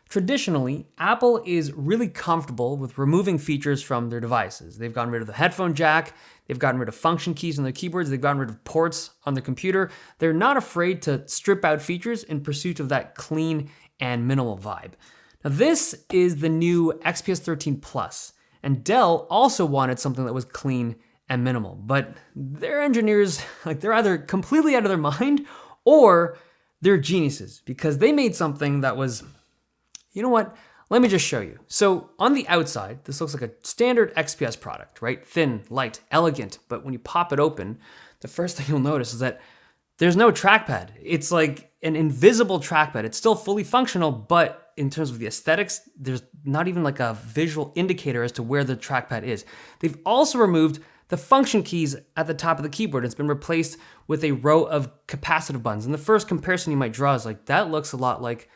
Traditionally, Apple is really comfortable with removing features from their devices. They've gotten rid of the headphone jack, they've gotten rid of function keys on their keyboards, they've gotten rid of ports on their computer. They're not afraid to strip out features in pursuit of that clean and minimal vibe. Now, this is the new XPS 13 Plus, and Dell also wanted something that was clean and minimal, but their engineers, they're either completely out of their mind or they're geniuses because they made something that was, you know what? Let me just show you. So on the outside, this looks like a standard XPS product, right? Thin, light, elegant, but when you pop it open, the first thing you'll notice is that there's no trackpad. It's like an invisible trackpad. It's still fully functional, but in terms of the aesthetics, there's not even like a visual indicator as to where the trackpad is. They've also removed the function keys at the top of the keyboard. It's been replaced with a row of capacitive buttons. And the first comparison you might draw is like, that looks a lot like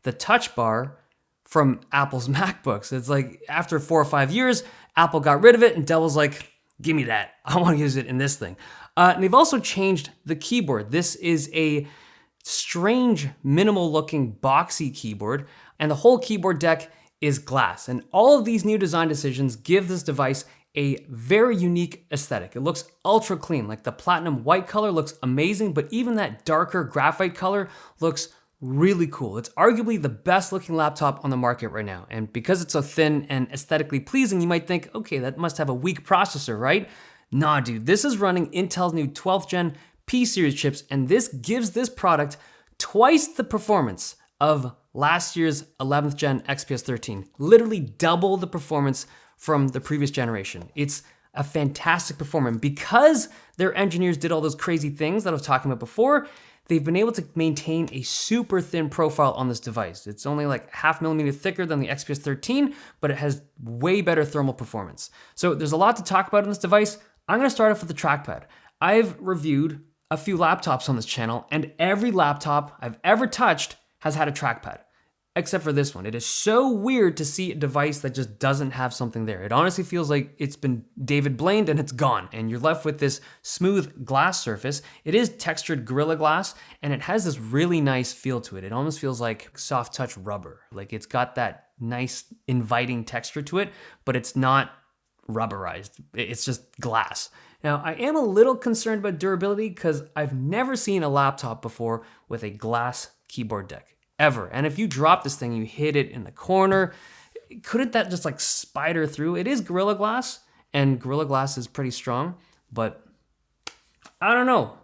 the touch bar from Apple's MacBooks. It's like after 4 or 5 years, Apple got rid of it and Dell was like, give me that. I want to use it in this thing. And they've also changed the keyboard. This is a strange, minimal looking boxy keyboard, and the whole keyboard deck is glass. And all of these new design decisions give this device a very unique aesthetic. It looks ultra clean, like the platinum white color looks amazing, but even that darker graphite color looks really cool. It's arguably the best looking laptop on the market right now. And because it's so thin and aesthetically pleasing, you might think, okay, that must have a weak processor, right? Nah, dude, this is running Intel's new 12th gen P-series chips, and this gives this product twice the performance of last year's 11th gen XPS 13. Literally double the performance from the previous generation. It's a fantastic performance. Because their engineers did all those crazy things that I was talking about before, they've been able to maintain a super thin profile on this device. It's only like 0.5 millimeter thicker than the XPS 13, but it has way better thermal performance. So there's a lot to talk about on this device. I'm gonna start off with the trackpad. I've reviewed a few laptops on this channel, and every laptop I've ever touched has had a trackpad, except for this one. It is so weird to see a device that just doesn't have something there. It honestly feels like it's been David Blained and it's gone, and you're left with this smooth glass surface. It is textured Gorilla Glass, and it has this really nice feel to it. It almost feels like soft touch rubber. Like it's got that nice inviting texture to it, but it's not rubberized. It's just glass. Now, I am a little concerned about durability because I've never seen a laptop before with a glass keyboard deck, ever. And if you drop this thing, you hit it in the corner, couldn't that just like spider through? It is Gorilla Glass, and Gorilla Glass is pretty strong, but I don't know.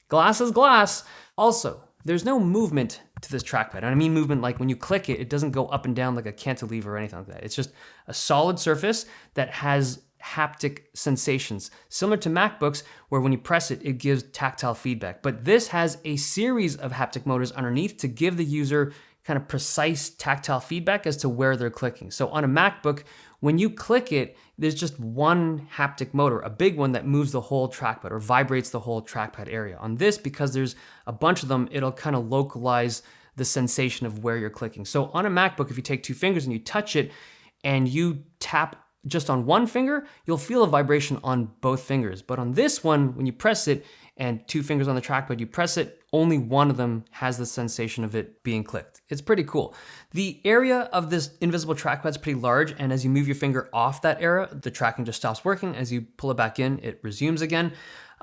Glass is glass. Also, there's no movement to this trackpad. And I mean movement like when you click it, it doesn't go up and down like a cantilever or anything like that. It's just a solid surface that has haptic sensations, similar to MacBooks, where when you press it, it gives tactile feedback. But this has a series of haptic motors underneath to give the user kind of precise tactile feedback as to where they're clicking. So on a MacBook, when you click it, there's just one haptic motor, a big one that moves the whole trackpad or vibrates the whole trackpad area. On this, because there's a bunch of them, it'll kind of localize the sensation of where you're clicking. So on a MacBook, if you take 2 fingers and you touch it and you tap just on one finger, you'll feel a vibration on both fingers. But on this one, when you press it and 2 fingers on the trackpad, you press it, only one of them has the sensation of it being clicked. It's pretty cool. The area of this invisible trackpad is pretty large, and as you move your finger off that area, the tracking just stops working. As you pull it back in, it resumes again.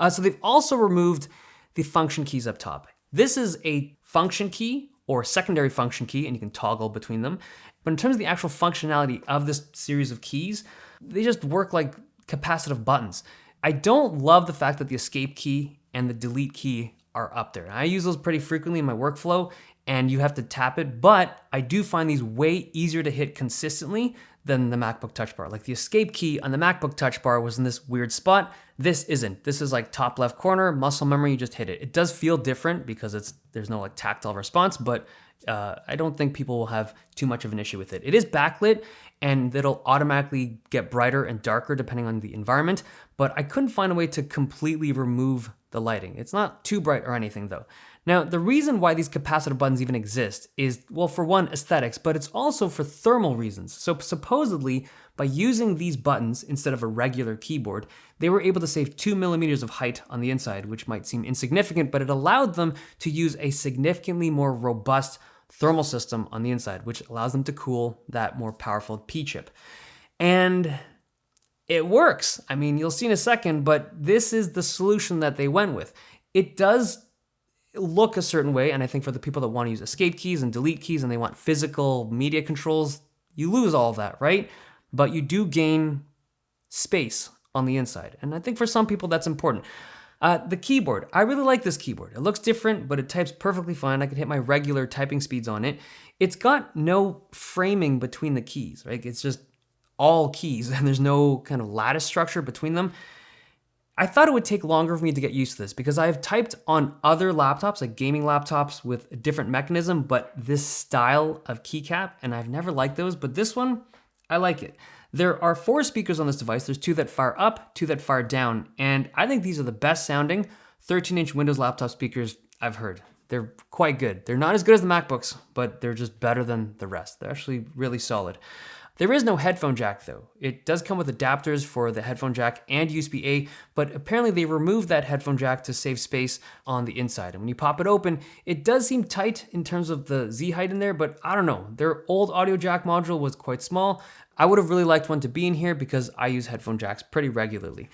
So they've also removed the function keys up top. This is a function key or secondary function key, and you can toggle between them. But in terms of the actual functionality of this series of keys, they just work like capacitive buttons. I don't love the fact that the escape key and the delete key are up there. I use those pretty frequently in my workflow, and you have to tap it, but I do find these way easier to hit consistently than the MacBook Touch Bar. Like the escape key on the MacBook Touch Bar was in this weird spot. This isn't. This is like top left corner, muscle memory, you just hit it. It does feel different because there's no like tactile response, but I don't think people will have too much of an issue with it. It is backlit, and it'll automatically get brighter and darker depending on the environment, but I couldn't find a way to completely remove the lighting. It's not too bright or anything though. Now, the reason why these capacitive buttons even exist is, well, for one, aesthetics, but it's also for thermal reasons. So supposedly, by using these buttons instead of a regular keyboard, they were able to save 2 millimeters of height on the inside, which might seem insignificant, but it allowed them to use a significantly more robust thermal system on the inside, which allows them to cool that more powerful P chip. And it works. I mean, you'll see in a second, but this is the solution that they went with. It does look a certain way, and I think for the people that want to use escape keys and delete keys and they want physical media controls, you lose all of that, right? But you do gain space on the inside. And I think for some people that's important. The keyboard, I really like this keyboard. It looks different, but it types perfectly fine. I can hit my regular typing speeds on it. It's got no framing between the keys, right? It's just all keys and there's no kind of lattice structure between them. I thought it would take longer for me to get used to this because I've typed on other laptops, like gaming laptops with a different mechanism, but this style of keycap, and I've never liked those, but this one, I like it. There are 4 speakers on this device. There's 2 that fire up, 2 that fire down, and I think these are the best sounding 13-inch Windows laptop speakers I've heard. They're quite good. They're not as good as the MacBooks, but they're just better than the rest. They're actually really solid. There is no headphone jack though. It does come with adapters for the headphone jack and USB-A, but apparently they removed that headphone jack to save space on the inside. And when you pop it open, it does seem tight in terms of the Z height in there, but I don't know. Their old audio jack module was quite small. I would have really liked one to be in here because I use headphone jacks pretty regularly.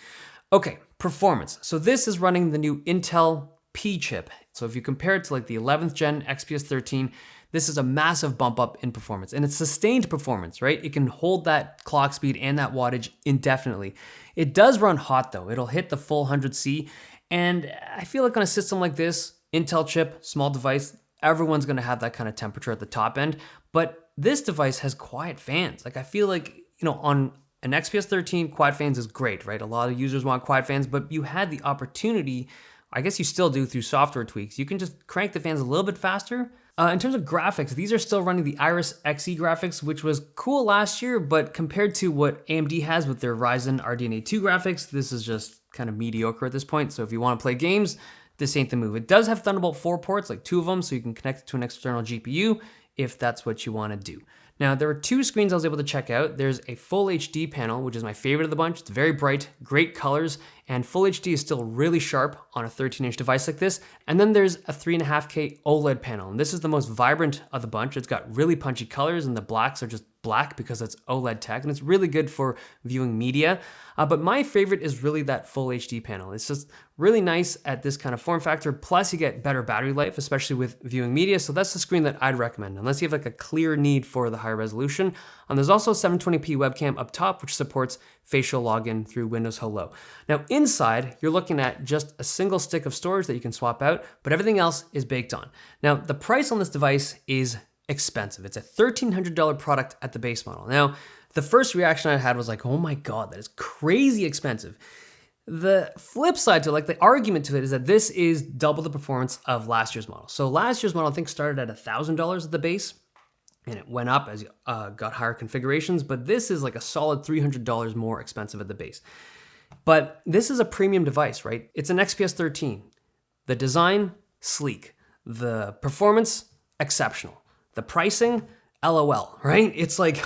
Okay, performance. So this is running the new Intel P chip. So if you compare it to like the 11th gen XPS 13, this is a massive bump up in performance, and it's sustained performance, right? It can hold that clock speed and that wattage indefinitely. It does run hot though. It'll hit the full 100C, and I feel like on a system like this, Intel chip, small device, everyone's gonna have that kind of temperature at the top end, but this device has quiet fans. Like I feel like, on an XPS 13, quiet fans is great, right? A lot of users want quiet fans, but you had the opportunity, I guess you still do through software tweaks, you can just crank the fans a little bit faster. In terms of graphics, these are still running the Iris Xe graphics, which was cool last year, but compared to what AMD has with their Ryzen RDNA 2 graphics, this is just kind of mediocre at this point. So if you want to play games, this ain't the move. It does have Thunderbolt 4 ports, like 2 of them, so you can connect it to an external GPU if that's what you want to do. Now, there are 2 screens I was able to check out. There's a full HD panel, which is my favorite of the bunch. It's very bright, great colors, and full HD is still really sharp on a 13-inch device like this. And then there's a 3.5K OLED panel, and this is the most vibrant of the bunch. It's got really punchy colors, and the blacks are just black because it's OLED tech, and it's really good for viewing media. But my favorite is really that full HD panel. It's just really nice at this kind of form factor. Plus you get better battery life, especially with viewing media. So that's the screen that I'd recommend, unless you have like a clear need for the higher resolution. And there's also a 720p webcam up top, which supports facial login through Windows Hello. Now inside, you're looking at just a single stick of storage that you can swap out, but everything else is baked on. Now the price on this device is expensive. It's a $1,300 product at the base model. Now, the first reaction I had was like, oh my God, that is crazy expensive. The flip side to it, like the argument to it, is that this is double the performance of last year's model. So last year's model, I think, started at $1,000 at the base, and it went up as you got higher configurations, but this is like a solid $300 more expensive at the base. But this is a premium device, right? It's an XPS 13. The design, sleek. The performance, exceptional. The pricing, LOL, right? It's like,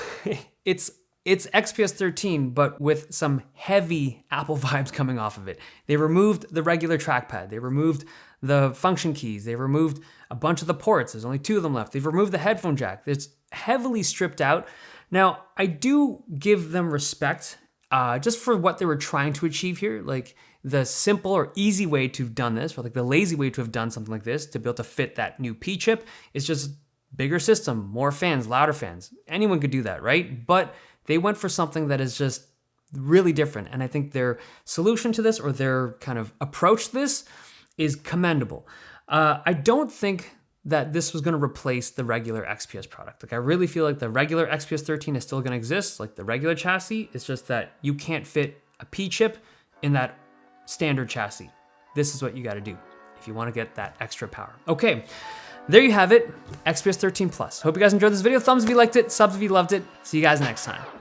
it's XPS 13, but with some heavy Apple vibes coming off of it. They removed the regular trackpad. They removed the function keys. They removed a bunch of the ports. There's only 2 of them left. They've removed the headphone jack. It's heavily stripped out. Now, I do give them respect just for what they were trying to achieve here. Like the simple or easy way to have done this, or like the lazy way to have done something like this, to be able to fit that new P chip, is just bigger system, more fans, louder fans. Anyone could do that, right? But they went for something that is just really different. And I think their solution to this, or their kind of approach to this, is commendable. I don't think that this was going to replace the regular XPS product. Like I really feel like the regular XPS 13 is still going to exist, like the regular chassis. It's just that you can't fit a P chip in that standard chassis. This is what you got to do if you want to get that extra power. Okay. There you have it, XPS 13 Plus. Hope you guys enjoyed this video. Thumbs if you liked it, subs if you loved it. See you guys next time.